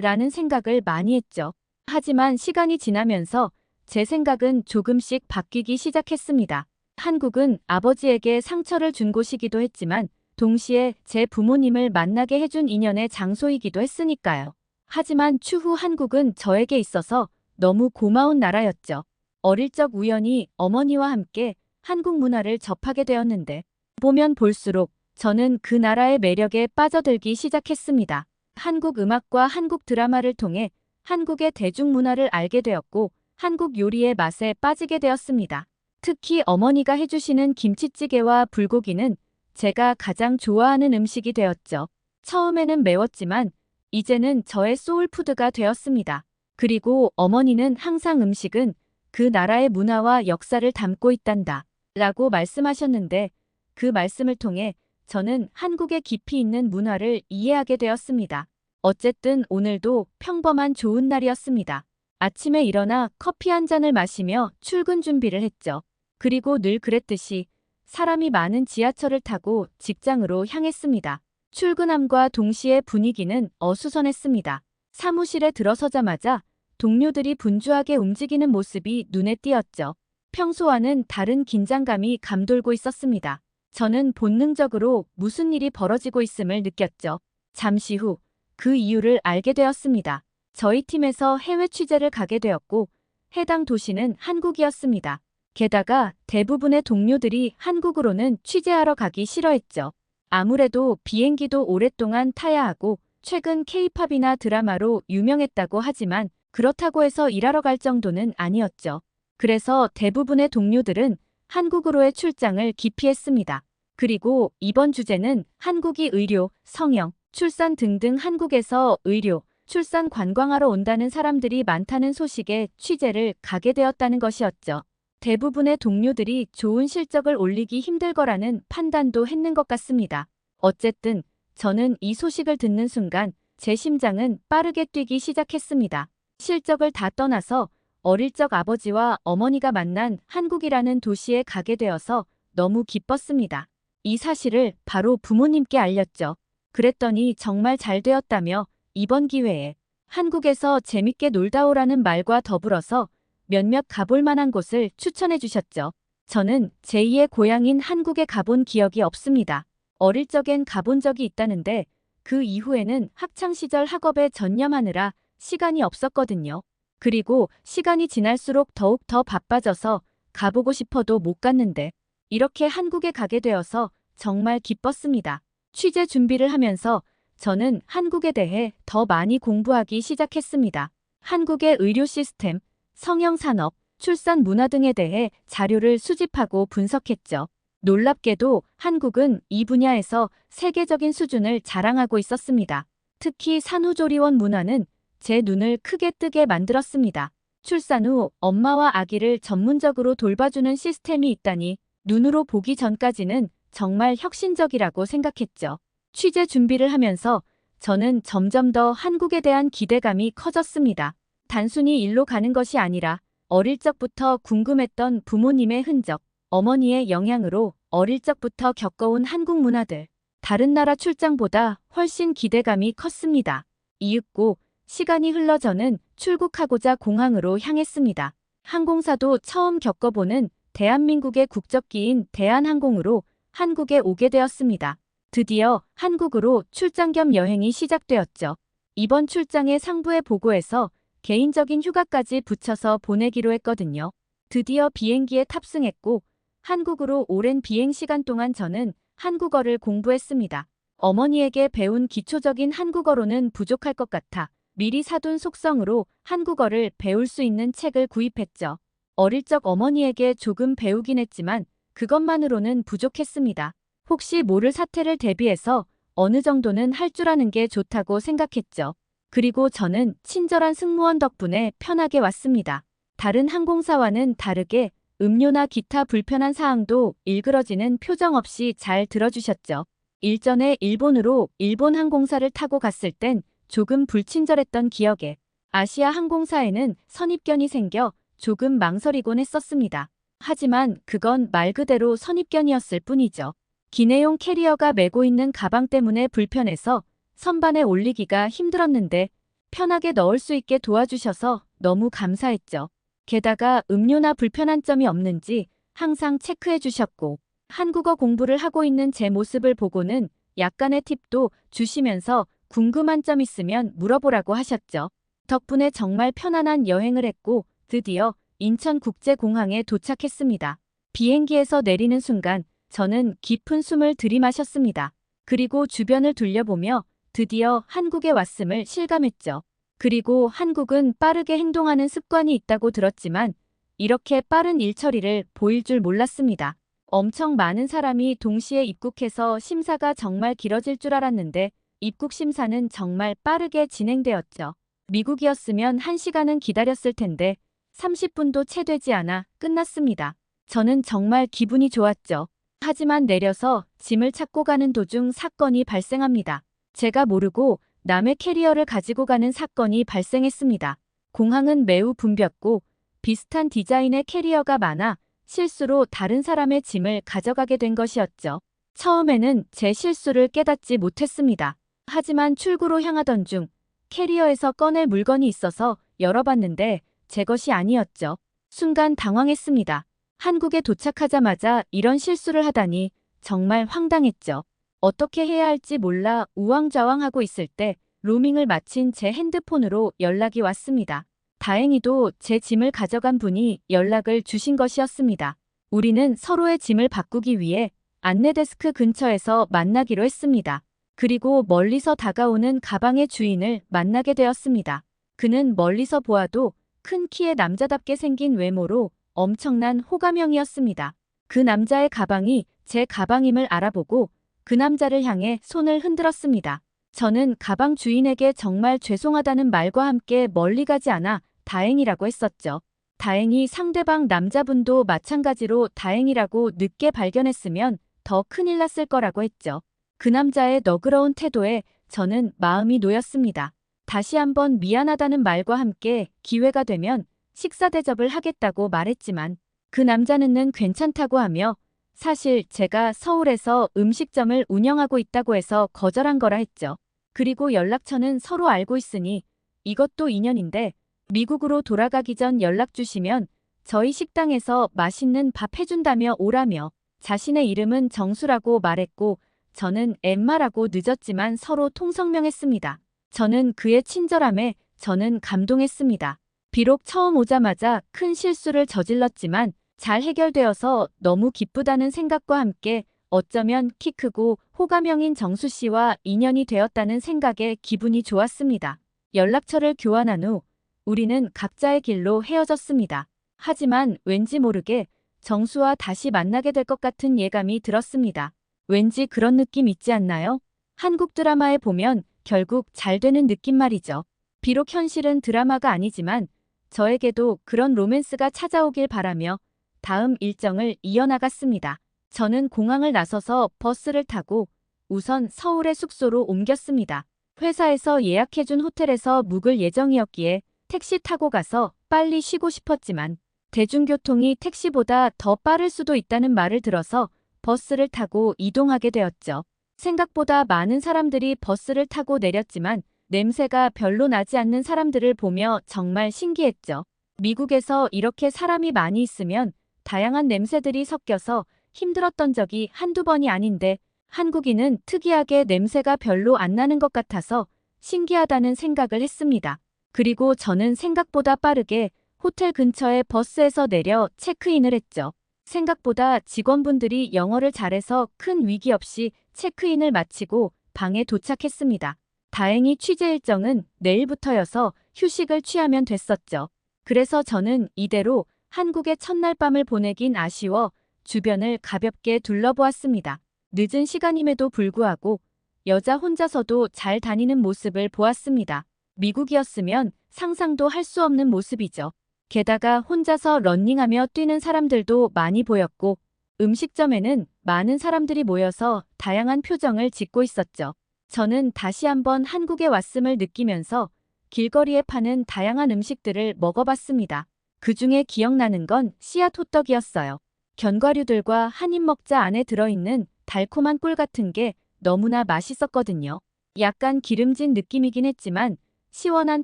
라는 생각을 많이 했죠. 하지만 시간이 지나면서 제 생각은 조금씩 바뀌기 시작했습니다. 한국은 아버지에게 상처를 준 곳이기도 했지만 동시에 제 부모님을 만나게 해준 인연의 장소이기도 했으니까요. 하지만 추후 한국은 저에게 있어서 너무 고마운 나라였죠. 어릴 적 우연히 어머니와 함께 한국 문화를 접하게 되었는데 보면 볼수록 저는 그 나라의 매력에 빠져들기 시작했습니다. 한국 음악과 한국 드라마를 통해 한국의 대중문화를 알게 되었고 한국 요리의 맛에 빠지게 되었습니다. 특히 어머니가 해주시는 김치찌개와 불고기는 제가 가장 좋아하는 음식이 되었죠. 처음에는 매웠지만 이제는 저의 소울푸드가 되었습니다. 그리고 어머니는 항상 음식은 그 나라의 문화와 역사를 담고 있단다 라고 말씀하셨는데 그 말씀을 통해 저는 한국의 깊이 있는 문화를 이해하게 되었습니다. 어쨌든 오늘도 평범한 좋은 날이었습니다. 아침에 일어나 커피 한 잔을 마시며 출근 준비를 했죠. 그리고 늘 그랬듯이 사람이 많은 지하철을 타고 직장으로 향했습니다. 출근함과 동시에 분위기는 어수선했습니다. 사무실에 들어서자마자 동료들이 분주하게 움직이는 모습이 눈에 띄었죠. 평소와는 다른 긴장감이 감돌고 있었습니다. 저는 본능적으로 무슨 일이 벌어지고 있음을 느꼈죠. 잠시 후 그 이유를 알게 되었습니다. 저희 팀에서 해외 취재를 가게 되었고 해당 도시는 한국이었습니다. 게다가 대부분의 동료들이 한국으로는 취재하러 가기 싫어했죠. 아무래도 비행기도 오랫동안 타야 하고 최근 K-팝이나 드라마로 유명했다고 하지만 그렇다고 해서 일하러 갈 정도는 아니었죠. 그래서 대부분의 동료들은 한국으로의 출장을 기피했습니다. 그리고 이번 주제는 한국이 의료, 성형, 출산 등등 한국에서 의료, 출산 관광하러 온다는 사람들이 많다는 소식에 취재를 가게 되었다는 것이었죠. 대부분의 동료들이 좋은 실적을 올리기 힘들 거라는 판단도 했는 것 같습니다. 어쨌든 저는 이 소식을 듣는 순간 제 심장은 빠르게 뛰기 시작했습니다. 실적을 다 떠나서 어릴 적 아버지와 어머니가 만난 한국이라는 도시에 가게 되어서 너무 기뻤습니다. 이 사실을 바로 부모님께 알렸죠. 그랬더니 정말 잘 되었다며 이번 기회에 한국에서 재밌게 놀다 오라는 말과 더불어서 몇몇 가볼 만한 곳을 추천해 주셨죠. 저는 제2의 고향인 한국에 가본 기억이 없습니다. 어릴 적엔 가본 적이 있다는데 그 이후에는 학창시절 학업에 전념하느라 시간이 없었거든요. 그리고 시간이 지날수록 더욱 더 바빠져서 가보고 싶어도 못 갔는데 이렇게 한국에 가게 되어서 정말 기뻤습니다. 취재 준비를 하면서 저는 한국에 대해 더 많이 공부하기 시작했습니다. 한국의 의료 시스템, 성형산업, 출산 문화 등에 대해 자료를 수집하고 분석했죠. 놀랍게도 한국은 이 분야에서 세계적인 수준을 자랑하고 있었습니다. 특히 산후조리원 문화는 제 눈을 크게 뜨게 만들었습니다. 출산 후 엄마와 아기를 전문적으로 돌봐주는 시스템이 있다니 눈으로 보기 전까지는 정말 혁신적이라고 생각했죠. 취재 준비를 하면서 저는 점점 더 한국에 대한 기대감이 커졌습니다. 단순히 일로 가는 것이 아니라 어릴 적부터 궁금했던 부모님의 흔적, 어머니의 영향으로 어릴 적부터 겪어온 한국 문화들, 다른 나라 출장보다 훨씬 기대감이 컸습니다. 이윽고 시간이 흘러 저는 출국하고자 공항으로 향했습니다. 항공사도 처음 겪어보는 대한민국의 국적기인 대한항공으로 한국에 오게 되었습니다. 드디어 한국으로 출장 겸 여행이 시작되었죠. 이번 출장의 상부에 보고해서 개인적인 휴가까지 붙여서 보내기로 했거든요. 드디어 비행기에 탑승했고 한국으로 오랜 비행 시간 동안 저는 한국어를 공부했습니다. 어머니에게 배운 기초적인 한국어로는 부족할 것 같아 미리 사둔 속성으로 한국어를 배울 수 있는 책을 구입했죠. 어릴 적 어머니에게 조금 배우긴 했지만 그것만으로는 부족했습니다. 혹시 모를 사태를 대비해서 어느 정도는 할 줄 아는 게 좋다고 생각했죠. 그리고 저는 친절한 승무원 덕분에 편하게 왔습니다. 다른 항공사와는 다르게 음료나 기타 불편한 사항도 일그러지는 표정 없이 잘 들어주셨죠. 일전에 일본으로 일본 항공사를 타고 갔을 땐 조금 불친절했던 기억에 아시아 항공사에는 선입견이 생겨 조금 망설이곤 했었습니다. 하지만 그건 말 그대로 선입견이었을 뿐이죠. 기내용 캐리어가 메고 있는 가방 때문에 불편해서 선반에 올리기가 힘들었는데 편하게 넣을 수 있게 도와주셔서 너무 감사했죠. 게다가 음료나 불편한 점이 없는지 항상 체크해 주셨고 한국어 공부를 하고 있는 제 모습을 보고는 약간의 팁도 주시면서 궁금한 점 있으면 물어보라고 하셨죠. 덕분에 정말 편안한 여행을 했고 드디어 인천국제공항에 도착했습니다. 비행기에서 내리는 순간 저는 깊은 숨을 들이마셨습니다. 그리고 주변을 둘러보며 드디어 한국에 왔음을 실감했죠. 그리고 한국은 빠르게 행동하는 습관이 있다고 들었지만 이렇게 빠른 일처리를 보일 줄 몰랐습니다. 엄청 많은 사람이 동시에 입국해서 심사가 정말 길어질 줄 알았는데 입국 심사는 정말 빠르게 진행되었죠. 미국이었으면 1시간은 기다렸을 텐데 30분도 채 되지 않아 끝났습니다. 저는 정말 기분이 좋았죠. 하지만 내려서 짐을 찾고 가는 도중 사건이 발생합니다. 제가 모르고 남의 캐리어를 가지고 가는 사건이 발생했습니다. 공항은 매우 붐볐고 비슷한 디자인의 캐리어가 많아 실수로 다른 사람의 짐을 가져가게 된 것이었죠. 처음에는 제 실수를 깨닫지 못했습니다. 하지만 출구로 향하던 중 캐리어에서 꺼낼 물건이 있어서 열어봤는데 제 것이 아니었죠. 순간 당황했습니다. 한국에 도착하자마자 이런 실수를 하다니 정말 황당했죠. 어떻게 해야 할지 몰라 우왕좌왕하고 있을 때 로밍을 마친 제 핸드폰으로 연락이 왔습니다. 다행히도 제 짐을 가져간 분이 연락을 주신 것이었습니다. 우리는 서로의 짐을 바꾸기 위해 안내데스크 근처에서 만나기로 했습니다. 그리고 멀리서 다가오는 가방의 주인을 만나게 되었습니다. 그는 멀리서 보아도 큰 키에 남자답게 생긴 외모로 엄청난 호감형이었습니다. 그 남자의 가방이 제 가방임을 알아보고 그 남자를 향해 손을 흔들었습니다. 저는 가방 주인에게 정말 죄송하다는 말과 함께 멀리 가지 않아 다행이라고 했었죠. 다행히 상대방 남자분도 마찬가지로 다행이라고 늦게 발견했으면 더 큰일 났을 거라고 했죠. 그 남자의 너그러운 태도에 저는 마음이 놓였습니다. 다시 한번 미안하다는 말과 함께 기회가 되면 식사 대접을 하겠다고 말했지만 그 남자는 괜찮다고 하며 사실 제가 서울에서 음식점을 운영하고 있다고 해서 거절한 거라 했죠. 그리고 연락처는 서로 알고 있으니 이것도 인연인데 미국으로 돌아가기 전 연락 주시면 저희 식당에서 맛있는 밥 해준다며 오라며 자신의 이름은 정수라고 말했고 저는 엠마라고 늦었지만 서로 통성명했습니다. 저는 그의 친절함에 저는 감동했습니다. 비록 처음 오자마자 큰 실수를 저질렀지만 잘 해결되어서 너무 기쁘다는 생각과 함께 어쩌면 키 크고 호감형인 정수 씨와 인연이 되었다는 생각에 기분이 좋았습니다. 연락처를 교환한 후 우리는 각자의 길로 헤어졌습니다. 하지만 왠지 모르게 정수와 다시 만나게 될 것 같은 예감이 들었습니다. 왠지 그런 느낌 있지 않나요? 한국 드라마에 보면 결국 잘 되는 느낌 말이죠. 비록 현실은 드라마가 아니지만 저에게도 그런 로맨스가 찾아오길 바라며 다음 일정을 이어나갔습니다. 저는 공항을 나서서 버스를 타고 우선 서울의 숙소로 옮겼습니다. 회사에서 예약해준 호텔에서 묵을 예정이었기에 택시 타고 가서 빨리 쉬고 싶었지만 대중교통이 택시보다 더 빠를 수도 있다는 말을 들어서 버스를 타고 이동하게 되었죠. 생각보다 많은 사람들이 버스를 타고 내렸지만 냄새가 별로 나지 않는 사람들을 보며 정말 신기했죠. 미국에서 이렇게 사람이 많이 있으면 다양한 냄새들이 섞여서 힘들었던 적이 한두 번이 아닌데 한국인은 특이하게 냄새가 별로 안 나는 것 같아서 신기하다는 생각을 했습니다. 그리고 저는 생각보다 빠르게 호텔 근처의 버스에서 내려 체크인을 했죠. 생각보다 직원분들이 영어를 잘해서 큰 위기 없이 체크인을 마치고 방에 도착했습니다. 다행히 취재 일정은 내일부터여서 휴식을 취하면 됐었죠. 그래서 저는 이대로 한국의 첫날 밤을 보내긴 아쉬워 주변을 가볍게 둘러보았습니다. 늦은 시간임에도 불구하고 여자 혼자서도 잘 다니는 모습을 보았습니다. 미국이었으면 상상도 할 수 없는 모습이죠. 게다가 혼자서 러닝하며 뛰는 사람들도 많이 보였고 음식점에는 많은 사람들이 모여서 다양한 표정을 짓고 있었죠. 저는 다시 한번 한국에 왔음을 느끼면서 길거리에 파는 다양한 음식들을 먹어봤습니다. 그중에 기억나는 건 씨앗 호떡이었어요. 견과류들과 한 입 먹자 안에 들어있는 달콤한 꿀 같은 게 너무나 맛있었거든요. 약간 기름진 느낌이긴 했지만 시원한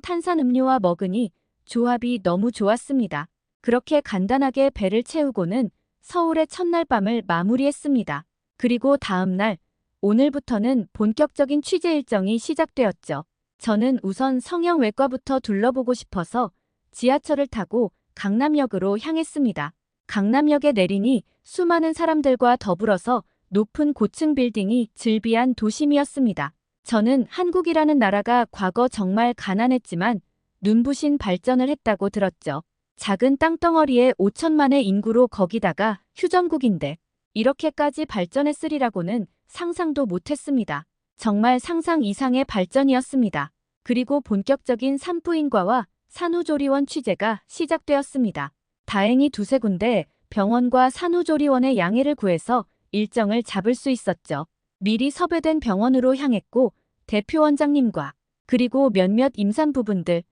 탄산음료와 먹으니 조합이 너무 좋았습니다. 그렇게 간단하게 배를 채우고는 서울의 첫날 밤을 마무리했습니다. 그리고 다음 날, 오늘부터는 본격적인 취재 일정이 시작되었죠. 저는 우선 성형외과부터 둘러보고 싶어서 지하철을 타고 강남역으로 향했습니다. 강남역에 내리니 수많은 사람들과 더불어서 높은 고층 빌딩이 즐비한 도심이었습니다. 저는 한국이라는 나라가 과거 정말 가난했지만 눈부신 발전을 했다고 들었죠. 작은 땅덩어리에 5천만의 인구로 거기다가 휴전국인데 이렇게까지 발전했으리라고는 상상도 못했습니다. 정말 상상 이상의 발전이었습니다. 그리고 본격적인 산부인과와 산후조리원 취재가 시작되었습니다. 다행히 두세 군데 병원과 산후조리원의 양해를 구해서 일정을 잡을 수 있었죠. 미리 섭외된 병원으로 향했고 대표 원장님과 그리고 몇몇 임산부분들,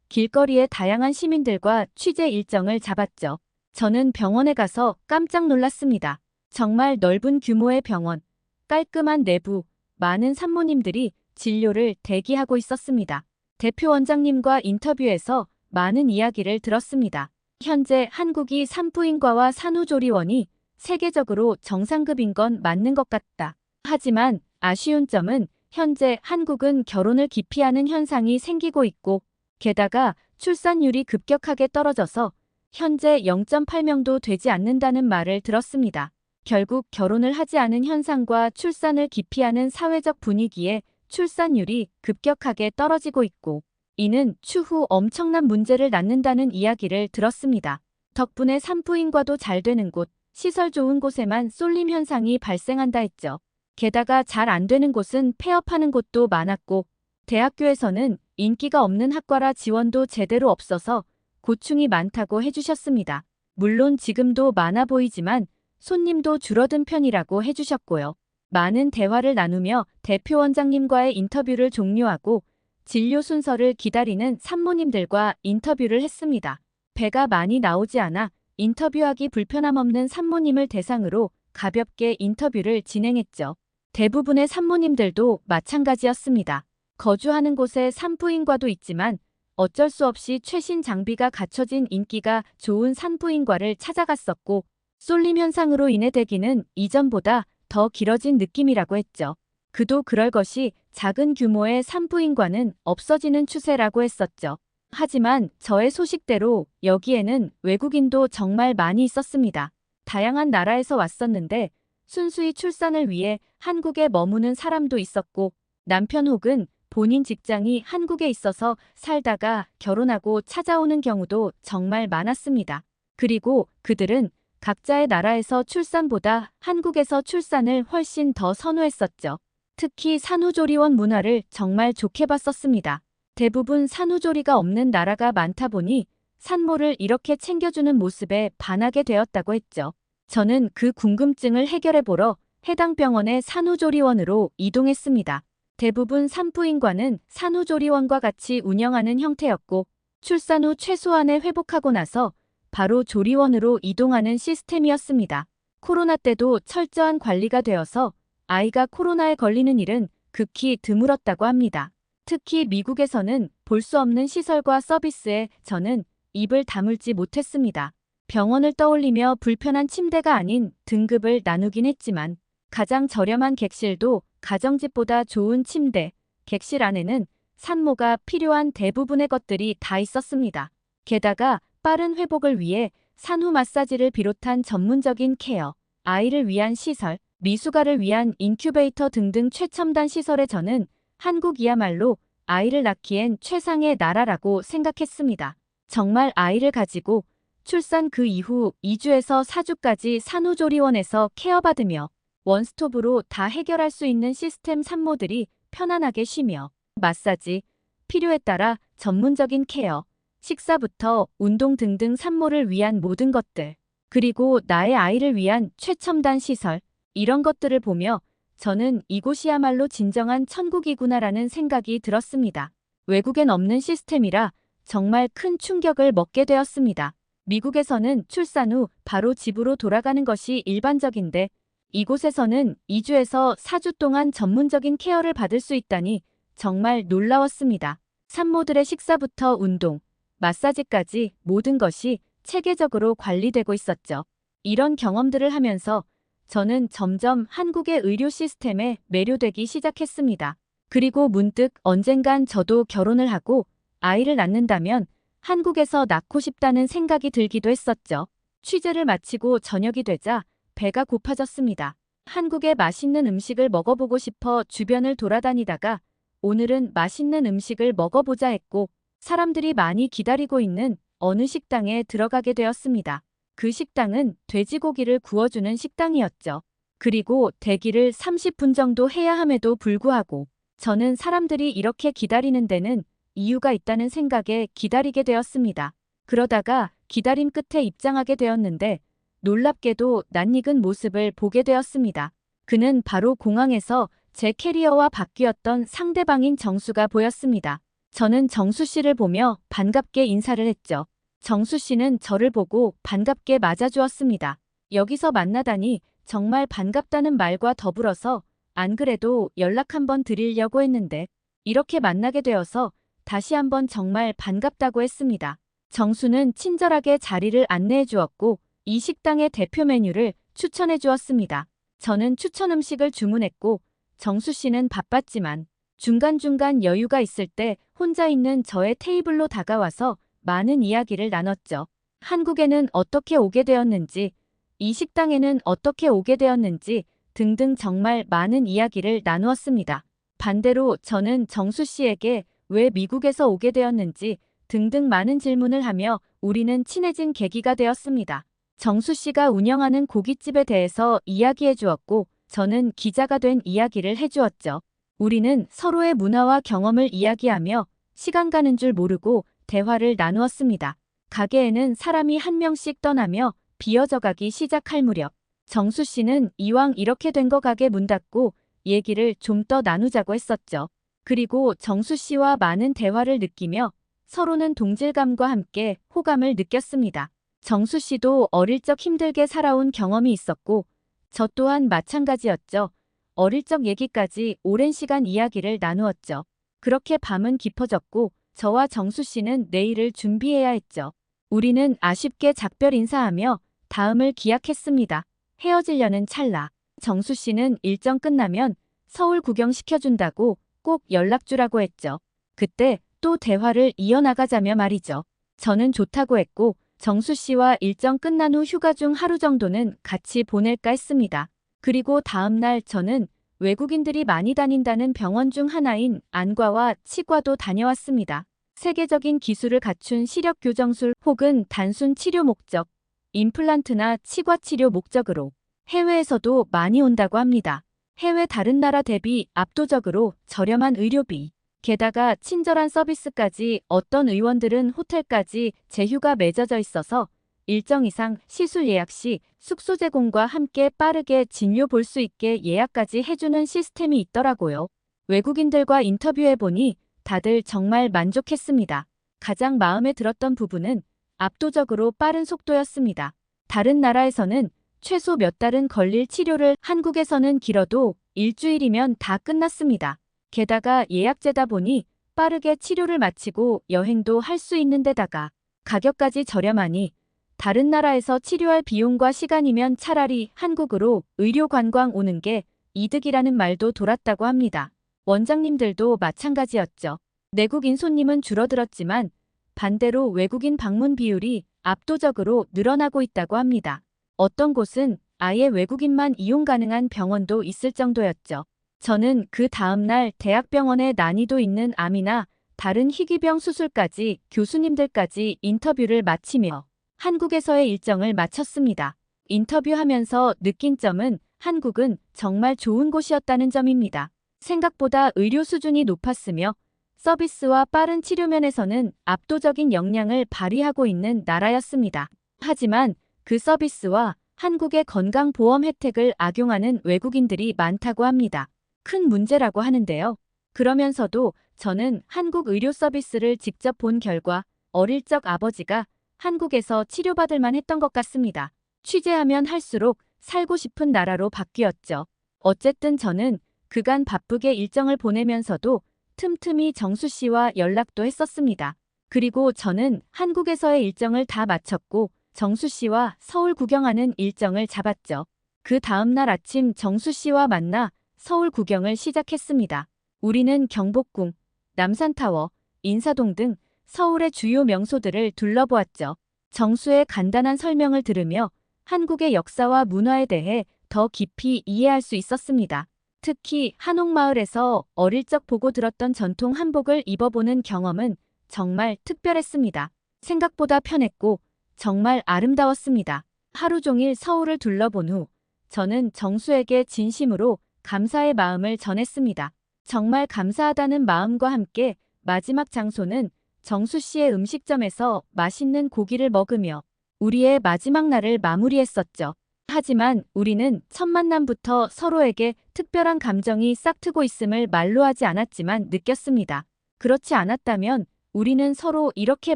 길거리의 다양한 시민들과 취재 일정을 잡았죠. 저는 병원에 가서 깜짝 놀랐습니다. 정말 넓은 규모의 병원, 깔끔한 내부, 많은 산모님들이 진료를 대기하고 있었습니다. 대표 원장님과 인터뷰에서 많은 이야기를 들었습니다. 현재 한국이 산부인과와 산후조리원이 세계적으로 정상급인 건 맞는 것 같다. 하지만 아쉬운 점은 현재 한국은 결혼을 기피하는 현상이 생기고 있고 게다가 출산율이 급격하게 떨어져서 현재 0.8명도 되지 않는다는 말을 들었습니다. 결국 결혼을 하지 않은 현상과 출산을 기피하는 사회적 분위기에 출산율이 급격하게 떨어지고 있고 이는 추후 엄청난 문제를 낳는다는 이야기를 들었습니다. 덕분에 산부인과도 잘 되는 곳, 시설 좋은 곳에만 쏠림 현상이 발생한다 했죠. 게다가 잘 안 되는 곳은 폐업하는 곳도 많았고 대학교에서는 인기가 없는 학과라 지원도 제대로 없어서 고충이 많다고 해주셨습니다. 물론 지금도 많아 보이지만 손님도 줄어든 편이라고 해주셨고요. 많은 대화를 나누며 대표 원장님과의 인터뷰를 종료하고 진료 순서를 기다리는 산모님들과 인터뷰를 했습니다. 배가 많이 나오지 않아 인터뷰하기 불편함 없는 산모님을 대상으로 가볍게 인터뷰를 진행했죠. 대부분의 산모님들도 마찬가지였습니다. 거주하는 곳에 산부인과도 있지만 어쩔 수 없이 최신 장비가 갖춰진 인기가 좋은 산부인과를 찾아갔었고 쏠림 현상으로 인해 대기는 이전보다 더 길어진 느낌이라고 했죠. 그도 그럴 것이 작은 규모의 산부인과는 없어지는 추세라고 했었죠. 하지만 저의 소식대로 여기에는 외국인도 정말 많이 있었습니다. 다양한 나라에서 왔었는데 순수히 출산을 위해 한국에 머무는 사람도 있었고 남편 혹은 본인 직장이 한국에 있어서 살다가 결혼하고 찾아오는 경우도 정말 많았습니다. 그리고 그들은 각자의 나라에서 출산보다 한국에서 출산을 훨씬 더 선호했었죠. 특히 산후조리원 문화를 정말 좋게 봤었습니다. 대부분 산후조리가 없는 나라가 많다 보니 산모를 이렇게 챙겨주는 모습에 반하게 되었다고 했죠. 저는 그 궁금증을 해결해보러 해당 병원의 산후조리원으로 이동했습니다. 대부분 산부인과는 산후조리원과 같이 운영하는 형태였고 출산 후 최소한의 회복하고 나서 바로 조리원으로 이동하는 시스템이었습니다. 코로나 때도 철저한 관리가 되어서 아이가 코로나에 걸리는 일은 극히 드물었다고 합니다. 특히 미국에서는 볼 수 없는 시설과 서비스에 저는 입을 다물지 못했습니다. 병원을 떠올리며 불편한 침대가 아닌 등급을 나누긴 했지만 가장 저렴한 객실도 가정집보다 좋은 침대, 객실 안에는 산모가 필요한 대부분의 것들이 다 있었습니다. 게다가 빠른 회복을 위해 산후 마사지를 비롯한 전문적인 케어, 아이를 위한 시설, 미숙아를 위한 인큐베이터 등등 최첨단 시설에 저는 한국이야말로 아이를 낳기엔 최상의 나라라고 생각했습니다. 정말 아이를 가지고 출산 그 이후 2주에서 4주까지 산후조리원에서 케어받으며 원스톱으로 다 해결할 수 있는 시스템 산모들이 편안하게 쉬며 마사지, 필요에 따라 전문적인 케어, 식사부터 운동 등등 산모를 위한 모든 것들, 그리고 나의 아이를 위한 최첨단 시설, 이런 것들을 보며 저는 이곳이야말로 진정한 천국이구나라는 생각이 들었습니다. 외국엔 없는 시스템이라 정말 큰 충격을 먹게 되었습니다. 미국에서는 출산 후 바로 집으로 돌아가는 것이 일반적인데 이곳에서는 2주에서 4주 동안 전문적인 케어를 받을 수 있다니 정말 놀라웠습니다. 산모들의 식사부터 운동, 마사지까지 모든 것이 체계적으로 관리되고 있었죠. 이런 경험들을 하면서 저는 점점 한국의 의료 시스템에 매료되기 시작했습니다. 그리고 문득 언젠간 저도 결혼을 하고 아이를 낳는다면 한국에서 낳고 싶다는 생각이 들기도 했었죠. 취재를 마치고 저녁이 되자 배가 고파졌습니다. 한국의 맛있는 음식을 먹어보고 싶어 주변을 돌아다니다가 오늘은 맛있는 음식을 먹어보자 했고 사람들이 많이 기다리고 있는 어느 식당에 들어가게 되었습니다. 그 식당은 돼지고기를 구워주는 식당이었죠. 그리고 대기를 30분 정도 해야 함에도 불구하고 저는 사람들이 이렇게 기다리는 데는 이유가 있다는 생각에 기다리게 되었습니다. 그러다가 기다림 끝에 입장하게 되었는데 놀랍게도 낯익은 모습을 보게 되었습니다. 그는 바로 공항에서 제 캐리어와 바뀌었던 상대방인 정수가 보였습니다. 저는 정수 씨를 보며 반갑게 인사를 했죠. 정수 씨는 저를 보고 반갑게 맞아주었습니다. 여기서 만나다니 정말 반갑다는 말과 더불어서 안 그래도 연락 한번 드리려고 했는데 이렇게 만나게 되어서 다시 한번 정말 반갑다고 했습니다. 정수는 친절하게 자리를 안내해 주었고 이 식당의 대표 메뉴를 추천해 주었습니다. 저는 추천 음식을 주문했고 정수 씨는 바빴지만 중간중간 여유가 있을 때 혼자 있는 저의 테이블로 다가와서 많은 이야기를 나눴죠. 한국에는 어떻게 오게 되었는지, 이 식당에는 어떻게 오게 되었는지 등등 정말 많은 이야기를 나누었습니다. 반대로 저는 정수 씨에게 왜 미국에서 오게 되었는지 등등 많은 질문을 하며 우리는 친해진 계기가 되었습니다. 정수 씨가 운영하는 고깃집에 대해서 이야기해 주었고 저는 기자가 된 이야기를 해주었죠. 우리는 서로의 문화와 경험을 이야기하며 시간 가는 줄 모르고 대화를 나누었습니다. 가게에는 사람이 한 명씩 떠나며 비어져 가기 시작할 무렵 정수 씨는 이왕 이렇게 된 거 가게 문 닫고 얘기를 좀 더 나누자고 했었죠. 그리고 정수 씨와 많은 대화를 느끼며 서로는 동질감과 함께 호감을 느꼈습니다. 정수 씨도 어릴 적 힘들게 살아온 경험이 있었고 저 또한 마찬가지였죠. 어릴 적 얘기까지 오랜 시간 이야기를 나누었죠. 그렇게 밤은 깊어졌고 저와 정수 씨는 내일을 준비해야 했죠. 우리는 아쉽게 작별 인사하며 다음을 기약했습니다. 헤어지려는 찰나 정수 씨는 일정 끝나면 서울 구경시켜준다고 꼭 연락주라고 했죠. 그때 또 대화를 이어나가자며 말이죠. 저는 좋다고 했고 정수 씨와 일정 끝난 후 휴가 중 하루 정도는 같이 보낼까 했습니다. 그리고 다음 날 저는 외국인들이 많이 다닌다는 병원 중 하나인 안과와 치과도 다녀왔습니다. 세계적인 기술을 갖춘 시력 교정술 혹은 단순 치료 목적, 임플란트나 치과 치료 목적으로 해외에서도 많이 온다고 합니다. 해외 다른 나라 대비 압도적으로 저렴한 의료비, 게다가 친절한 서비스까지 어떤 의원들은 호텔까지 제휴가 맺어져 있어서 일정 이상 시술 예약 시 숙소 제공과 함께 빠르게 진료 볼 수 있게 예약까지 해주는 시스템이 있더라고요. 외국인들과 인터뷰해보니 다들 정말 만족했습니다. 가장 마음에 들었던 부분은 압도적으로 빠른 속도였습니다. 다른 나라에서는 최소 몇 달은 걸릴 치료를 한국에서는 길어도 일주일이면 다 끝났습니다. 게다가 예약제다 보니 빠르게 치료를 마치고 여행도 할 수 있는 데다가 가격까지 저렴하니 다른 나라에서 치료할 비용과 시간이면 차라리 한국으로 의료 관광 오는 게 이득이라는 말도 돌았다고 합니다. 원장님들도 마찬가지였죠. 내국인 손님은 줄어들었지만 반대로 외국인 방문 비율이 압도적으로 늘어나고 있다고 합니다. 어떤 곳은 아예 외국인만 이용 가능한 병원도 있을 정도였죠. 저는 그 다음날 대학병원의 난이도 있는 암이나 다른 희귀병 수술까지 교수님들까지 인터뷰를 마치며 한국에서의 일정을 마쳤습니다. 인터뷰하면서 느낀 점은 한국은 정말 좋은 곳이었다는 점입니다. 생각보다 의료 수준이 높았으며 서비스와 빠른 치료 면에서는 압도적인 역량을 발휘하고 있는 나라였습니다. 하지만 그 서비스와 한국의 건강보험 혜택을 악용하는 외국인들이 많다고 합니다. 큰 문제라고 하는데요. 그러면서도 저는 한국 의료 서비스를 직접 본 결과 어릴 적 아버지가 한국에서 치료받을 만했던 것 같습니다. 취재하면 할수록 살고 싶은 나라로 바뀌었죠. 어쨌든 저는 그간 바쁘게 일정을 보내면서도 틈틈이 정수 씨와 연락도 했었습니다. 그리고 저는 한국에서의 일정을 다 마쳤고 정수 씨와 서울 구경하는 일정을 잡았죠. 그 다음날 아침 정수 씨와 만나 서울 구경을 시작했습니다. 우리는 경복궁, 남산타워, 인사동 등 서울의 주요 명소들을 둘러보았죠. 정수의 간단한 설명을 들으며 한국의 역사와 문화에 대해 더 깊이 이해할 수 있었습니다. 특히 한옥마을에서 어릴 적 보고 들었던 전통 한복을 입어보는 경험은 정말 특별했습니다. 생각보다 편했고 정말 아름다웠습니다. 하루 종일 서울을 둘러본 후 저는 정수에게 진심으로 감사의 마음을 전했습니다. 정말 감사하다는 마음과 함께 마지막 장소는 정수 씨의 음식점에서 맛있는 고기를 먹으며 우리의 마지막 날을 마무리했었죠. 하지만 우리는 첫 만남부터 서로에게 특별한 감정이 싹트고 있음을 말로 하지 않았지만 느꼈습니다. 그렇지 않았다면 우리는 서로 이렇게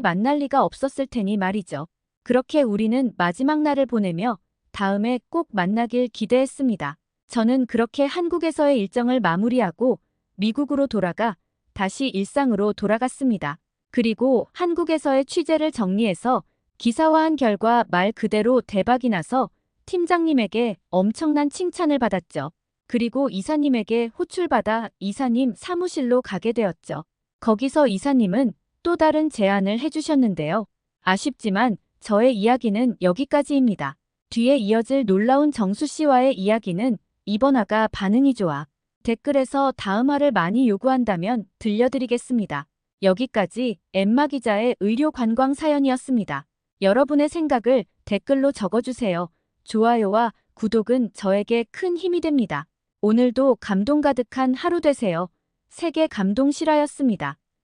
만날 리가 없었을 테니 말이죠. 그렇게 우리는 마지막 날을 보내며 다음에 꼭 만나길 기대했습니다. 저는 그렇게 한국에서의 일정을 마무리하고 미국으로 돌아가 다시 일상으로 돌아갔습니다. 그리고 한국에서의 취재를 정리해서 기사화한 결과 말 그대로 대박이 나서 팀장님에게 엄청난 칭찬을 받았죠. 그리고 이사님에게 호출받아 이사님 사무실로 가게 되었죠. 거기서 이사님은 또 다른 제안을 해주셨는데요. 아쉽지만 저의 이야기는 여기까지입니다. 뒤에 이어질 놀라운 정수 씨와의 이야기는 이번 화가 반응이 좋아 댓글에서 다음 화를 많이 요구한다면 들려드리겠습니다. 여기까지 엠마 기자의 의료 관광 사연이었습니다. 여러분의 생각을 댓글로 적어주세요. 좋아요와 구독은 저에게 큰 힘이 됩니다. 오늘도 감동 가득한 하루 되세요. 세계 감동 실화였습니다.